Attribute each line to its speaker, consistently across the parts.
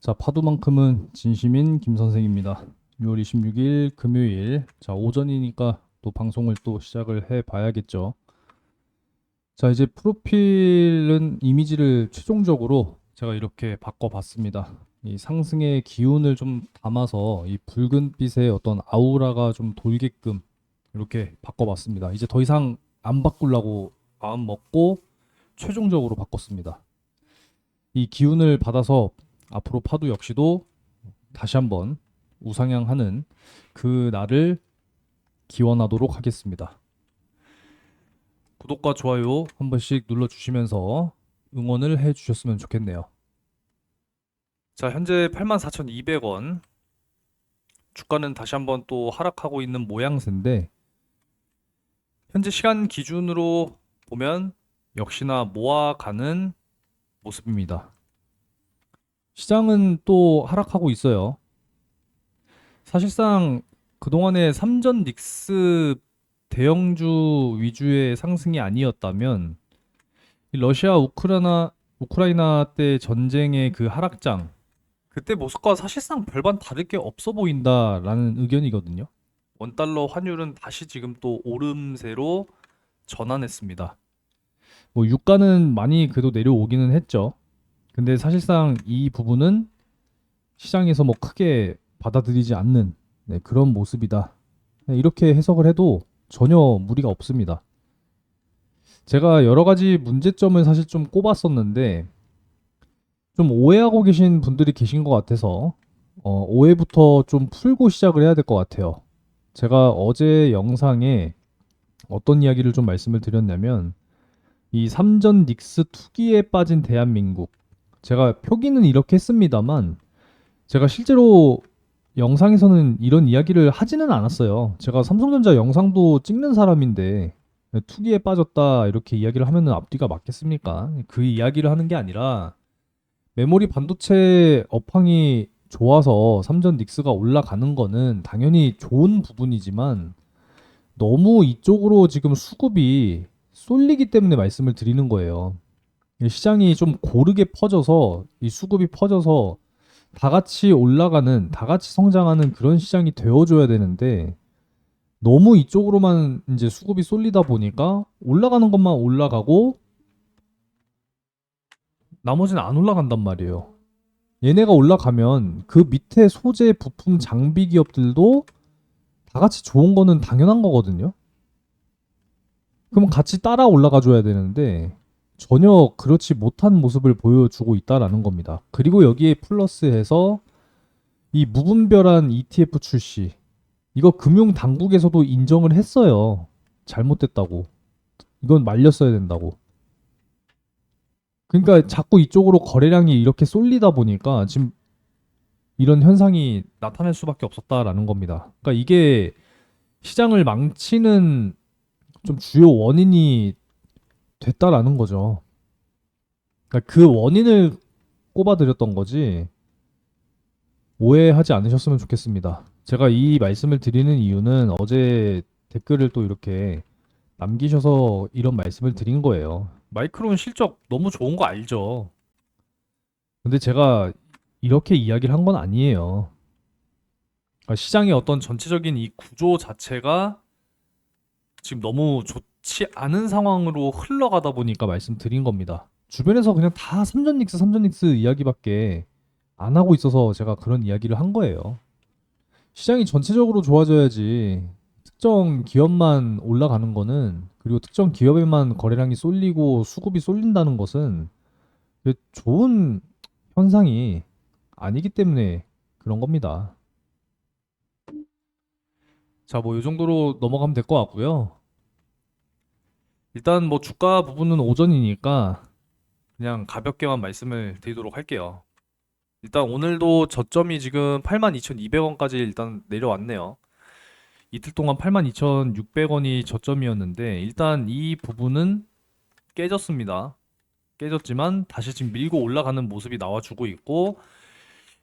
Speaker 1: 자, 파도만큼은 진심인 김 선생입니다. 6월 26일 금요일. 자, 오전이니까 또 방송을 또 시작을 해 봐야겠죠. 자, 이제 프로필은 이미지를 최종적으로 제가 이렇게 바꿔 봤습니다. 이 상승의 기운을 좀 담아서 이 붉은빛의 어떤 아우라가 좀 돌게끔 이렇게 바꿔 봤습니다. 이제 더 이상 안 바꾸려고 마음 먹고 최종적으로 바꿨습니다. 이 기운을 받아서 앞으로 파도 역시도 다시 한번 우상향하는 그 날을 기원하도록 하겠습니다. 구독과 좋아요 한 번씩 눌러주시면서 응원을 해주셨으면 좋겠네요. 자, 현재 84,200원. 주가는 다시 한번 또 하락하고 있는 모양새인데, 현재 시간 기준으로 보면 역시나 모아가는 모습입니다. 시장은 또 하락하고 있어요. 사실상 그동안의 삼전 닉스 대형주 위주의 상승이 아니었다면 이 러시아 우크라이나 때 전쟁의 그 하락장, 그때 모습과 사실상 별반 다를 게 없어 보인다라는 의견이거든요. 원달러 환율은 다시 지금 또 오름세로 전환했습니다. 뭐 유가는 많이 그래도 내려오기는 했죠. 근데 사실상 이 부분은 시장에서 뭐 크게 받아들이지 않는, 그런 모습이다. 이렇게 해석을 해도 전혀 무리가 없습니다. 제가 여러 가지 문제점을 사실 좀 꼽았었는데 좀 오해하고 계신 분들이 계신 것 같아서 오해부터 좀 풀고 시작을 해야 될 것 같아요. 제가 어제 영상에 어떤 이야기를 좀 말씀을 드렸냐면 이 삼전 닉스 투기에 빠진 대한민국, 제가 표기는 이렇게 했습니다만 제가 실제로 영상에서는 이런 이야기를 하지는 않았어요. 제가 삼성전자 영상도 찍는 사람인데 투기에 빠졌다 이렇게 이야기를 하면은 앞뒤가 맞겠습니까? 그 이야기를 하는 게 아니라 메모리 반도체 업황이 좋아서 삼전 닉스가 올라가는 거는 당연히 좋은 부분이지만 너무 이쪽으로 지금 수급이 쏠리기 때문에 말씀을 드리는 거예요. 시장이 좀 고르게 퍼져서 이 수급이 퍼져서 다 같이 올라가는, 다 같이 성장하는 그런 시장이 되어줘야 되는데 너무 이쪽으로만 이제 수급이 쏠리다 보니까 올라가는 것만 올라가고 나머지는 안 올라간단 말이에요. 얘네가 올라가면 그 밑에 소재, 부품, 장비 기업들도 다 같이 좋은 거는 당연한 거거든요. 그럼 같이 따라 올라가 줘야 되는데 전혀 그렇지 못한 모습을 보여주고 있다라는 겁니다. 그리고 여기에 플러스해서 이 무분별한 ETF 출시, 이거 금융 당국에서도 인정을 했어요. 잘못됐다고. 이건 말렸어야 된다고. 그러니까 자꾸 이쪽으로 거래량이 이렇게 쏠리다 보니까 지금 이런 현상이 나타날 수밖에 없었다라는 겁니다. 그러니까 이게 시장을 망치는 좀 주요 원인이 됐다라는 거죠. 그러니까 그 원인을 꼽아드렸던 거지 오해하지 않으셨으면 좋겠습니다. 제가 이 말씀을 드리는 이유는 어제 댓글을 또 이렇게 남기셔서 이런 말씀을 드린 거예요. 마이크론 실적 너무 좋은 거 알죠? 근데 제가 이렇게 이야기를 한 건 아니에요. 그러니까 시장의 어떤 전체적인 이 구조 자체가 지금 너무 좋지 않은 상황으로 흘러가다 보니까 말씀드린 겁니다. 주변에서 그냥 다 삼전닉스 이야기밖에 안 하고 있어서 제가 그런 이야기를 한 거예요. 시장이 전체적으로 좋아져야지 특정 기업만 올라가는 거는, 그리고 특정 기업에만 거래량이 쏠리고 수급이 쏠린다는 것은 좋은 현상이 아니기 때문에 그런 겁니다. 자, 뭐 이 정도로 넘어가면 될 것 같고요. 일단 뭐 주가 부분은 오전이니까 그냥 가볍게만 말씀을 드리도록 할게요. 일단 오늘도 저점이 지금 82,200원까지 일단 내려왔네요. 이틀 동안 82,600원이 저점이었는데 일단 이 부분은 깨졌습니다. 깨졌지만 다시 지금 밀고 올라가는 모습이 나와주고 있고,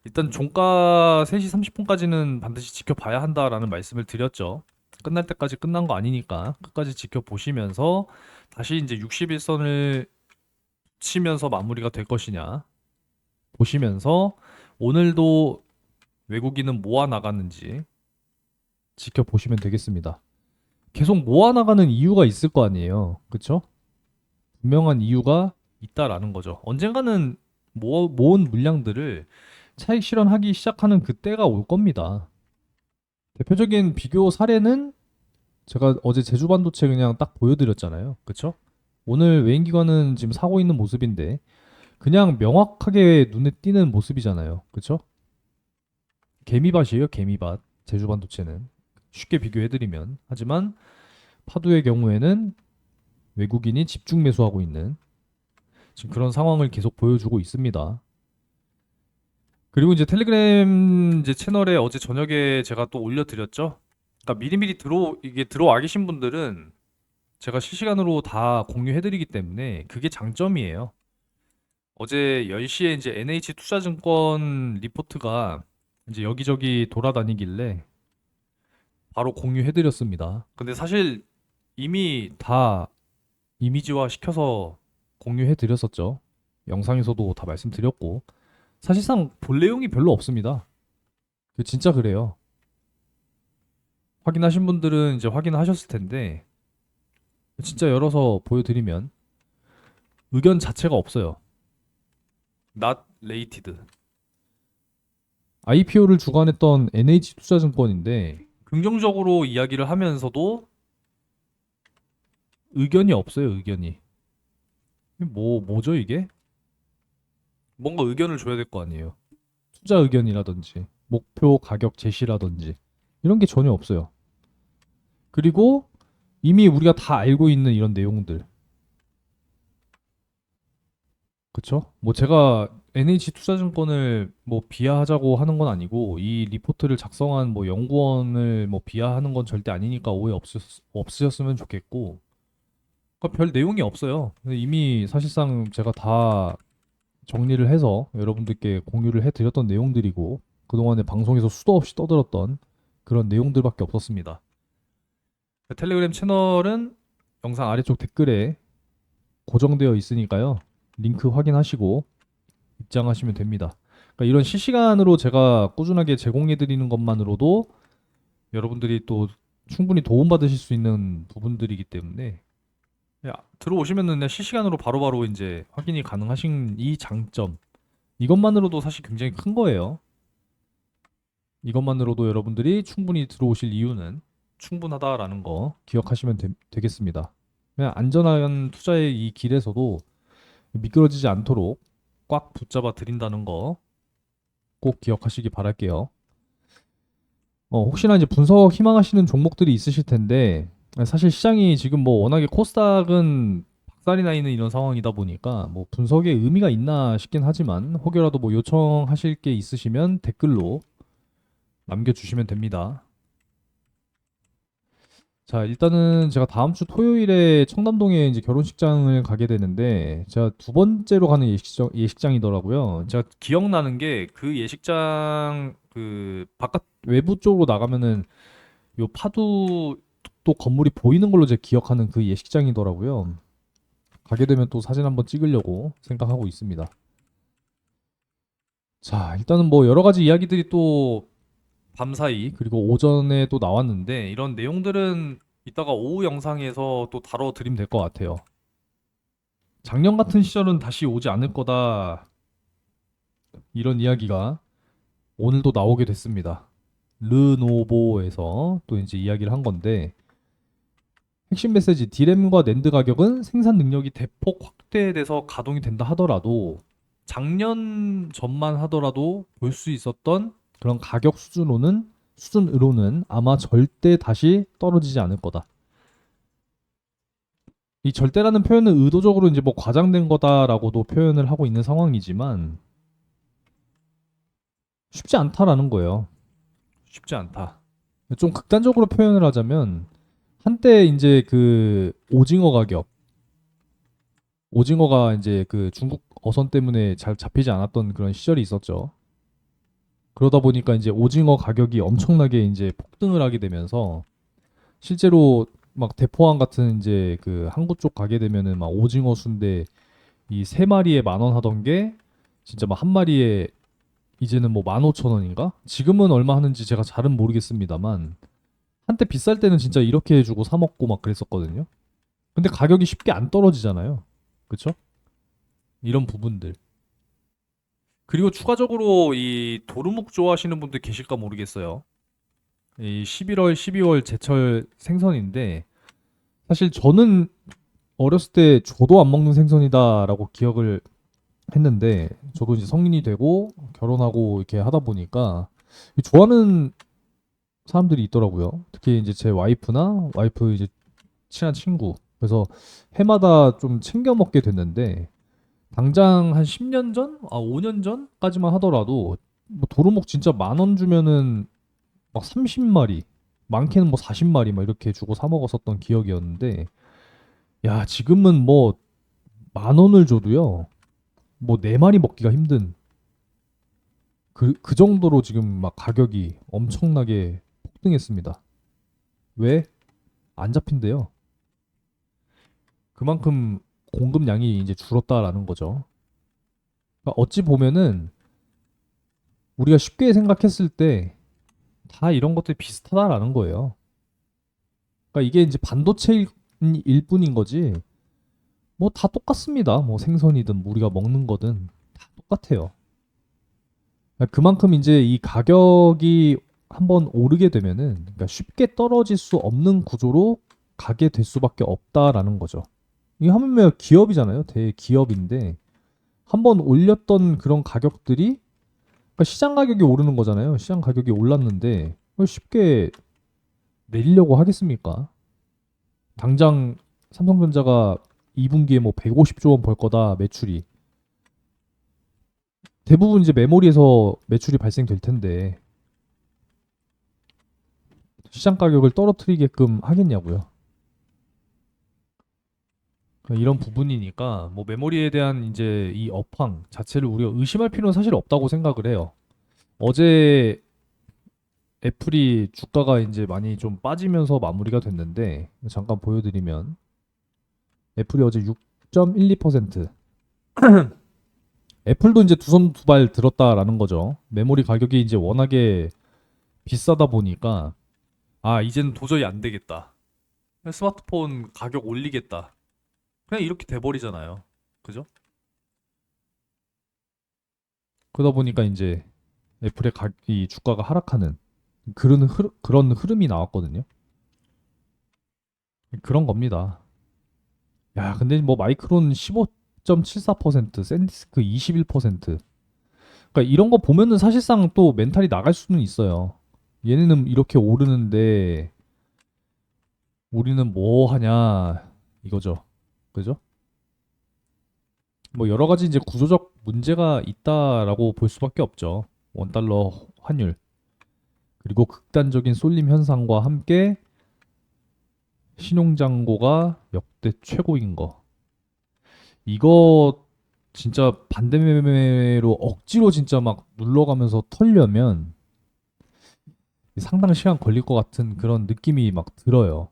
Speaker 1: 일단 종가 3시 30분까지는 반드시 지켜봐야 한다라는 말씀을 드렸죠. 끝날 때까지 끝난 거 아니니까 끝까지 지켜보시면서 다시 이제 61선을 치면서 마무리가 될 것이냐 보시면서 오늘도 외국인은 모아 나가는지 지켜보시면 되겠습니다. 계속 모아 나가는 이유가 있을 거 아니에요. 그쵸? 분명한 이유가 있다라는 거죠. 언젠가는 모은 물량들을 차익 실현하기 시작하는 그때가 올 겁니다. 대표적인 비교 사례는 제가 어제 제주 반도체 그냥 딱 보여드렸잖아요. 그쵸? 오늘 외인기관은 지금 사고 있는 모습인데 그냥 명확하게 눈에 띄는 모습이잖아요. 그쵸? 개미밭이에요, 개미밭. 제주 반도체는. 쉽게 비교해드리면. 하지만 파두의 경우에는 외국인이 집중 매수하고 있는 지금 그런 상황을 계속 보여주고 있습니다. 그리고 이제 텔레그램 이제 채널에 어제 저녁에 제가 또 올려드렸죠. 그러니까 미리미리 이게 들어와 계신 분들은 제가 실시간으로 다 공유해드리기 때문에 그게 장점이에요. 어제 10시에 이제 NH투자증권 리포트가 이제 여기저기 돌아다니길래 바로 공유해드렸습니다. 근데 사실 이미 다 이미지화 시켜서 공유해드렸었죠. 영상에서도 다 말씀드렸고 사실상 볼 내용이 별로 없습니다. 진짜 그래요. 확인하신 분들은 이제 확인하셨을 텐데 진짜 열어서 보여드리면 의견 자체가 없어요. Not rated. IPO를 주관했던 NH투자증권인데 긍정적으로 이야기를 하면서도 의견이 없어요. 의견이. 뭐죠 이게? 뭔가 의견을 줘야 될 거 아니에요. 투자 의견이라든지 목표 가격 제시라든지 이런 게 전혀 없어요. 그리고 이미 우리가 다 알고 있는 이런 내용들. 그쵸? 뭐 제가 NH투자증권을 뭐 비하하자고 하는 건 아니고 이 리포트를 작성한 뭐 연구원을 뭐 비하하는 건 절대 아니니까 오해 없으셨으면 좋겠고 그러니까 별 내용이 없어요. 근데 이미 사실상 제가 다 정리를 해서 여러분들께 공유를 해드렸던 내용들이고 그동안에 방송에서 수도 없이 떠들었던 그런 내용들밖에 없었습니다. 텔레그램 채널은 영상 아래쪽 댓글에 고정되어 있으니까요. 링크 확인하시고 입장하시면 됩니다. 그러니까 이런 실시간으로 제가 꾸준하게 제공해드리는 것만으로도 여러분들이 또 충분히 도움받으실 수 있는 부분들이기 때문에 들어오시면은 그냥 실시간으로 바로바로 이제 확인이 가능하신 이 장점 이것만으로도 사실 굉장히 큰 거예요. 이것만으로도 여러분들이 충분히 들어오실 이유는 충분하다라는 거 기억하시면 되겠습니다. 그냥 안전한 투자의 이 길에서도 미끄러지지 않도록 꽉 붙잡아 드린다는 거 꼭 기억하시기 바랄게요. 혹시나 이제 분석 희망하시는 종목들이 있으실 텐데 사실 시장이 지금 뭐 워낙에 코스닥은 박살이 나 있는 이런 상황이다 보니까 뭐 분석에 의미가 있나 싶긴 하지만 혹여라도 뭐 요청하실 게 있으시면 댓글로 남겨주시면 됩니다. 자, 일단은 제가 다음 주 토요일에 청담동에 이제 결혼식장을 가게 되는데 제가 두 번째로 가는 예식장이더라고요. 제가 기억나는 게 그 예식장 그 바깥 외부 쪽으로 나가면은 요 파두 또 건물이 보이는 걸로 제가 기억하는 그 예식장이더라고요. 가게 되면 또 사진 한번 찍으려고 생각하고 있습니다. 자, 일단은 뭐 여러 가지 이야기들이 또 밤사이 그리고 오전에 또 나왔는데 이런 내용들은 이따가 오후 영상에서 또 다뤄드리면 될 것 같아요. 작년 같은 시절은 다시 오지 않을 거다 이런 이야기가 오늘도 나오게 됐습니다. 르노보에서 또 이제 이야기를 한 건데 핵심 메시지 디램과 낸드 가격은 생산 능력이 대폭 확대돼서 가동이 된다 하더라도 작년 전만 하더라도 볼 수 있었던 그런 가격 수준으로는 아마 절대 다시 떨어지지 않을 거다. 이 절대라는 표현은 의도적으로 이제 뭐 과장된 거다라고도 표현을 하고 있는 상황이지만 쉽지 않다라는 거예요. 쉽지 않다. 좀 극단적으로 표현을 하자면 한때 이제 그 오징어가 이제 그 중국 어선 때문에 잘 잡히지 않았던 그런 시절이 있었죠. 그러다 보니까 이제 오징어 가격이 엄청나게 이제 폭등을 하게 되면서 실제로 막 대포항 같은 이제 그 항구 쪽 가게 되면은 막 오징어 순대 이 세 마리에 10,000원 하던 게 진짜 막 한 마리에 이제는 뭐 15,000원인가? 지금은 얼마 하는지 제가 잘은 모르겠습니다만 한때 비쌀 때는 진짜 이렇게 해주고 사 먹고 막 그랬었거든요. 근데 가격이 쉽게 안 떨어지잖아요. 그쵸? 이런 부분들. 그리고 추가적으로 이 도루묵 좋아하시는 분들 계실까 모르겠어요. 이 11월, 12월 제철 생선인데 사실 저는 어렸을 때 저도 안 먹는 생선이다라고 기억을 했는데 저도 이제 성인이 되고 결혼하고 이렇게 하다 보니까 좋아하는 사람들이 있더라고요. 특히 이제 제 와이프나 와이프 이제 친한 친구. 그래서 해마다 좀 챙겨 먹게 됐는데 당장 한 10년 전? 5년 전까지만 하더라도 뭐 도루묵 진짜 10,000원 주면은 막 30마리, 많게는 뭐 40마리 막 이렇게 주고 사 먹었었던 기억이었는데 야, 지금은 뭐 10,000원을 줘도요. 뭐 4마리 먹기가 힘든 그 정도로 지금 막 가격이 엄청나게 폭등했습니다. 왜? 안 잡힌대요. 그만큼 공급량이 이제 줄었다라는 거죠. 그러니까 어찌 보면은 우리가 쉽게 생각했을 때 다 이런 것들이 비슷하다라는 거예요. 그러니까 이게 이제 반도체일 뿐인 거지. 뭐 다 똑같습니다. 뭐 생선이든 우리가 먹는 거든 다 똑같아요. 그러니까 그만큼 이제 이 가격이 한번 오르게 되면은 그러니까 쉽게 떨어질 수 없는 구조로 가게 될 수밖에 없다라는 거죠. 이게 하물며 기업이잖아요. 대기업인데 한번 올렸던 그런 가격들이 그러니까 시장 가격이 오르는 거잖아요. 시장 가격이 올랐는데 그걸 쉽게 내리려고 하겠습니까? 당장 삼성전자가 2분기에 뭐 150조 원 벌 거다 매출이 대부분 이제 메모리에서 매출이 발생될 텐데 시장 가격을 떨어뜨리게끔 하겠냐고요. 그러니까 이런 부분이니까 뭐 메모리에 대한 이제 이 업황 자체를 우리가 의심할 필요는 사실 없다고 생각을 해요. 어제 애플이 주가가 이제 많이 좀 빠지면서 마무리가 됐는데 잠깐 보여드리면 애플이 어제 6.12% 애플도 이제 두 손 두 발 들었다라는 거죠. 메모리 가격이 이제 워낙에 비싸다 보니까 아 이제는 도저히 안 되겠다. 스마트폰 가격 올리겠다. 그냥 이렇게 돼버리잖아요. 그죠? 그러다 보니까 이제 애플의 이 주가가 하락하는 그런 흐름이 나왔거든요. 그런 겁니다. 야, 근데 뭐 마이크론 15.74%, 샌디스크 21%. 그러니까 이런 거 보면은 사실상 또 멘탈이 나갈 수는 있어요. 얘네는 이렇게 오르는데 우리는 뭐 하냐 이거죠. 그죠? 뭐 여러 가지 이제 구조적 문제가 있다라고 볼 수밖에 없죠. 원달러 환율 그리고 극단적인 쏠림 현상과 함께 신용잔고가 역대 최고인 거. 이거 진짜 반대매매로 억지로 진짜 막 눌러가면서 털려면 상당 시간 걸릴 것 같은 그런 느낌이 막 들어요.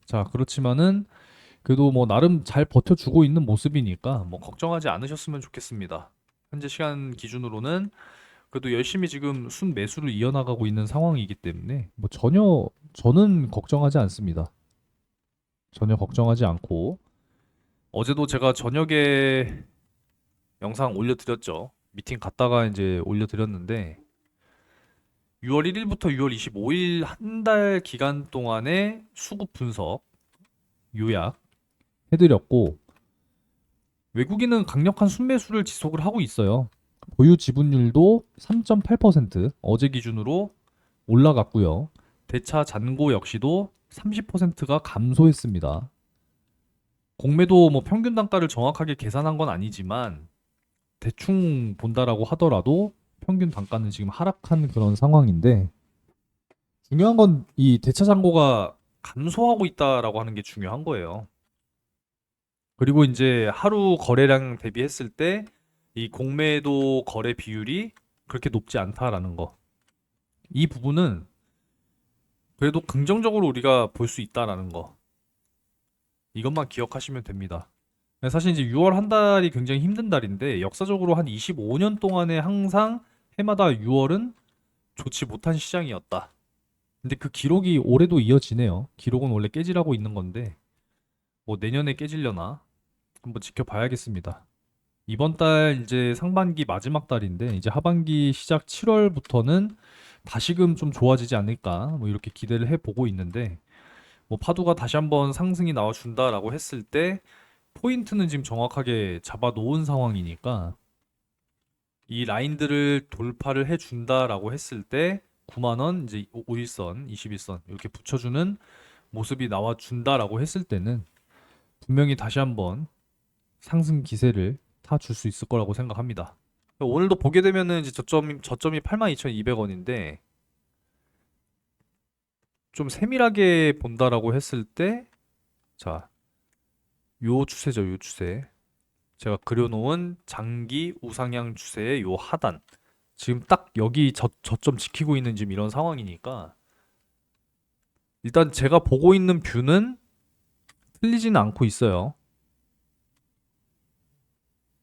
Speaker 1: 자, 그렇지만은 그래도 뭐 나름 잘 버텨주고 있는 모습이니까 뭐 걱정하지 않으셨으면 좋겠습니다. 현재 시간 기준으로는 그래도 열심히 지금 순 매수를 이어나가고 있는 상황이기 때문에 뭐 전혀 저는 걱정하지 않습니다. 전혀 걱정하지 않고 어제도 제가 저녁에 영상 올려드렸죠. 미팅 갔다가 이제 올려드렸는데 6월 1일부터 6월 25일 한 달 기간 동안의 수급 분석 요약 해드렸고 외국인은 강력한 순매수를 지속을 하고 있어요. 보유 지분율도 3.8% 어제 기준으로 올라갔고요. 대차 잔고 역시도 30%가 감소했습니다. 공매도 뭐 평균 단가를 정확하게 계산한 건 아니지만 대충 본다라고 하더라도 평균 단가는 지금 하락한 그런 상황인데 중요한 건 이 대차 잔고가 감소하고 있다라고 하는 게 중요한 거예요. 그리고 이제 하루 거래량 대비했을 때 이 공매도 거래 비율이 그렇게 높지 않다라는 거. 이 부분은 그래도 긍정적으로 우리가 볼 수 있다라는 거. 이것만 기억하시면 됩니다. 사실 이제 6월 한 달이 굉장히 힘든 달인데 역사적으로 한 25년 동안에 항상 해마다 6월은 좋지 못한 시장이었다. 근데 그 기록이 올해도 이어지네요. 기록은 원래 깨지라고 있는 건데 뭐 내년에 깨지려나 한번 지켜봐야겠습니다. 이번 달 이제 상반기 마지막 달인데 이제 하반기 시작 7월부터는 다시금 좀 좋아지지 않을까 뭐 이렇게 기대를 해보고 있는데 뭐 파도가 다시 한번 상승이 나와준다라고 했을 때 포인트는 지금 정확하게 잡아 놓은 상황이니까 이 라인들을 돌파를 해준다라고 했을 때 9만 원 이제 5일선, 21선 이렇게 붙여주는 모습이 나와준다라고 했을 때는 분명히 다시 한번 상승 기세를 타줄 수 있을 거라고 생각합니다. 오늘도 보게 되면은 이제 저점이 82,200원인데 좀 세밀하게 본다라고 했을 때 자, 요 추세죠, 요 추세. 제가 그려놓은 장기 우상향 추세의 요 하단. 지금 딱 여기 저점 지키고 있는 지금 이런 상황이니까 일단 제가 보고 있는 뷰는 틀리지는 않고 있어요.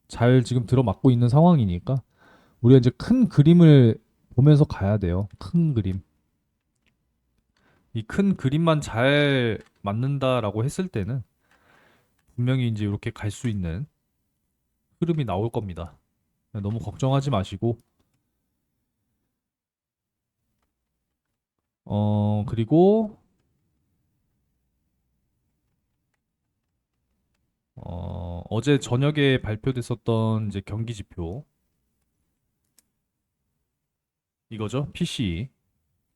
Speaker 1: 잘 지금 들어맞고 있는 상황이니까 우리가 이제 큰 그림을 보면서 가야 돼요. 큰 그림. 이 큰 그림만 잘 맞는다라고 했을 때는 분명히 이제 이렇게 갈 수 있는 흐름이 나올 겁니다. 너무 걱정하지 마시고 그리고 어제 저녁에 발표됐었던 이제 경기 지표 이거죠. PCE,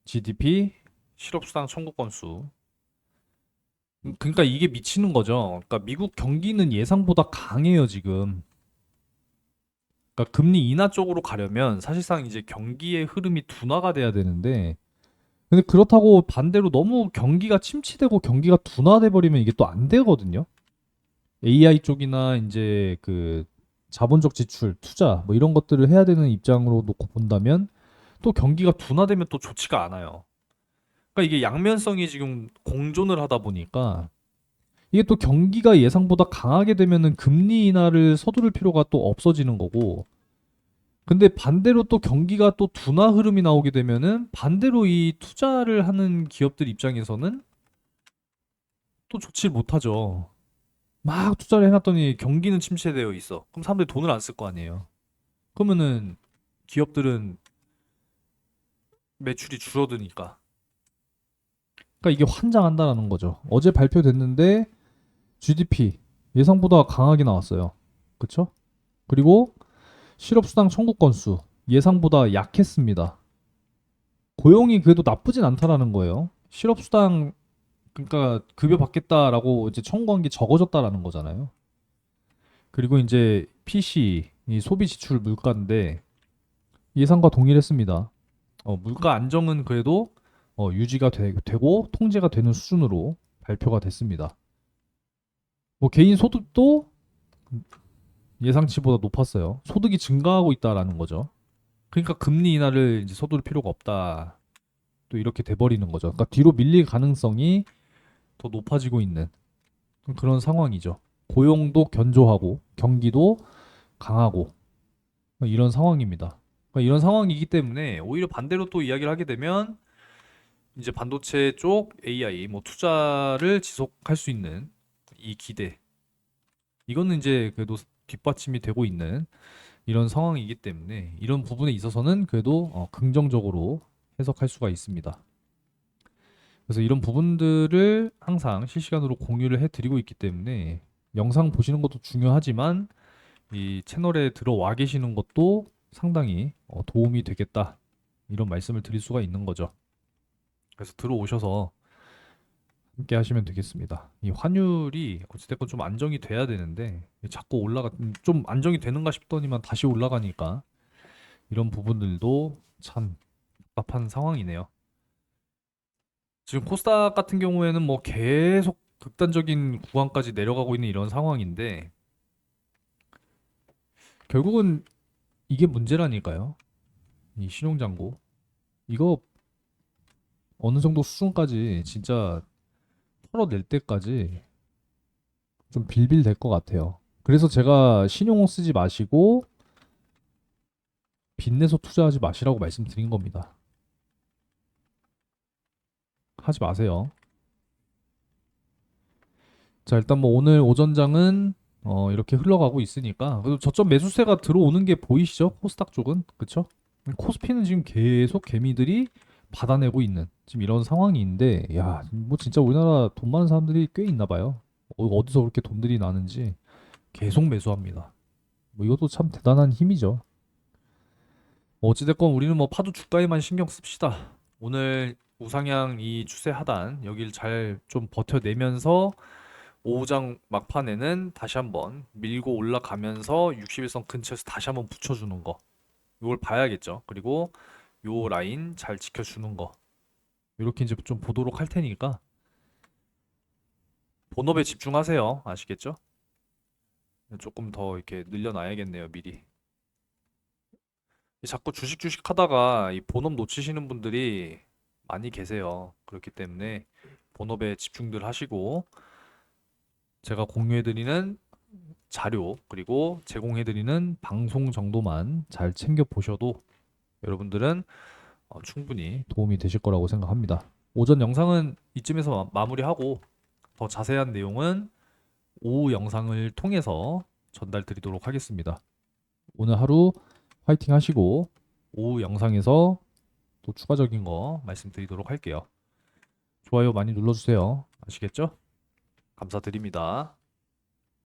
Speaker 1: GDP, 실업수당 청구 건수. 그러니까 이게 미치는 거죠. 그러니까 미국 경기는 예상보다 강해요, 지금. 그러니까 금리 인하 쪽으로 가려면 사실상 이제 경기의 흐름이 둔화가 돼야 되는데 근데 그렇다고 반대로 너무 경기가 침체되고 경기가 둔화돼 버리면 이게 또 안 되거든요. AI 쪽이나 이제 그 자본적 지출, 투자 뭐 이런 것들을 해야 되는 입장으로 놓고 본다면 또 경기가 둔화되면 또 좋지가 않아요. 그러니까 이게 양면성이 지금 공존을 하다 보니까 이게 또 경기가 예상보다 강하게 되면은 금리 인하를 서두를 필요가 또 없어지는 거고 근데 반대로 또 경기가 또 둔화 흐름이 나오게 되면은 반대로 이 투자를 하는 기업들 입장에서는 또 좋지 못하죠. 막 투자를 해놨더니 경기는 침체되어 있어. 그럼 사람들이 돈을 안 쓸 거 아니에요. 그러면은 기업들은 매출이 줄어드니까. 그러니까 이게 환장한다라는 거죠. 어제 발표됐는데 GDP 예상보다 강하게 나왔어요. 그쵸? 그리고 실업수당 청구 건수 예상보다 약했습니다. 고용이 그래도 나쁘진 않다라는 거예요. 실업수당 그러니까 급여 받겠다라고 이제 청구한 게 적어졌다라는 거잖아요. 그리고 이제 PC 이 소비 지출 물가인데 예상과 동일했습니다. 물가 안정은 그래도 유지가 되고 통제가 되는 수준으로 발표가 됐습니다. 뭐 개인 소득도 예상치보다 높았어요. 소득이 증가하고 있다라는 거죠. 그러니까 금리 인하를 이제 서두를 필요가 없다. 또 이렇게 돼버리는 거죠. 그러니까 뒤로 밀릴 가능성이 더 높아지고 있는 그런 상황이죠. 고용도 견조하고 경기도 강하고 이런 상황입니다. 그러니까 이런 상황이기 때문에 오히려 반대로 또 이야기를 하게 되면 이제 반도체 쪽 AI 뭐 투자를 지속할 수 있는 이 기대 이거는 이제 그래도 뒷받침이 되고 있는 이런 상황이기 때문에 이런 부분에 있어서는 그래도 긍정적으로 해석할 수가 있습니다. 그래서 이런 부분들을 항상 실시간으로 공유를 해드리고 있기 때문에 영상 보시는 것도 중요하지만 이 채널에 들어와 계시는 것도 상당히 도움이 되겠다 이런 말씀을 드릴 수가 있는 거죠. 그래서 들어오셔서 함께 하시면 되겠습니다. 이 환율이 어찌됐건 좀 안정이 돼야 되는데 자꾸 좀 안정이 되는가 싶더니만 다시 올라가니까 이런 부분들도 참 답답한 상황이네요. 지금 코스닥 같은 경우에는 뭐 계속 극단적인 구간까지 내려가고 있는 이런 상황인데 결국은 이게 문제라니까요. 이 신용장고 이거 어느 정도 수준까지 진짜 털어낼 때까지 좀 빌빌 될 것 같아요. 그래서 제가 신용 쓰지 마시고 빚내서 투자하지 마시라고 말씀드린 겁니다. 하지 마세요. 자, 일단 뭐 오늘 오전장은 이렇게 흘러가고 있으니까 그래도 저점 매수세가 들어오는 게 보이시죠? 코스닥 쪽은 그쵸? 코스피는 지금 계속 개미들이 받아내고 있는 지금 이런 상황인데 야, 뭐 진짜 우리나라 돈 많은 사람들이 꽤 있나 봐요. 어디서 그렇게 돈들이 나는지 계속 매수합니다. 뭐 이것도 참 대단한 힘이죠. 어찌됐건 우리는 뭐 파도 주가에만 신경 씁시다. 오늘 우상향 이 추세 하단 여길 잘 좀 버텨내면서 오후장 막판에는 다시 한번 밀고 올라가면서 61선 근처에서 다시 한번 붙여주는 거 이걸 봐야겠죠. 그리고 요 라인 잘 지켜주는 거 이렇게 이제 좀 보도록 할 테니까 본업에 집중하세요. 아시겠죠? 조금 더 이렇게 늘려놔야겠네요. 미리. 자꾸 주식 하다가 이 본업 놓치시는 분들이 많이 계세요. 그렇기 때문에 본업에 집중들 하시고 제가 공유해드리는 자료 그리고 제공해드리는 방송 정도만 잘 챙겨 보셔도 여러분들은 충분히 도움이 되실 거라고 생각합니다. 오전 영상은 이쯤에서 마무리하고 더 자세한 내용은 오후 영상을 통해서 전달 드리도록 하겠습니다. 오늘 하루 화이팅 하시고 오후 영상에서 또 추가적인 거 말씀드리도록 할게요. 좋아요 많이 눌러주세요. 아시겠죠? 감사드립니다.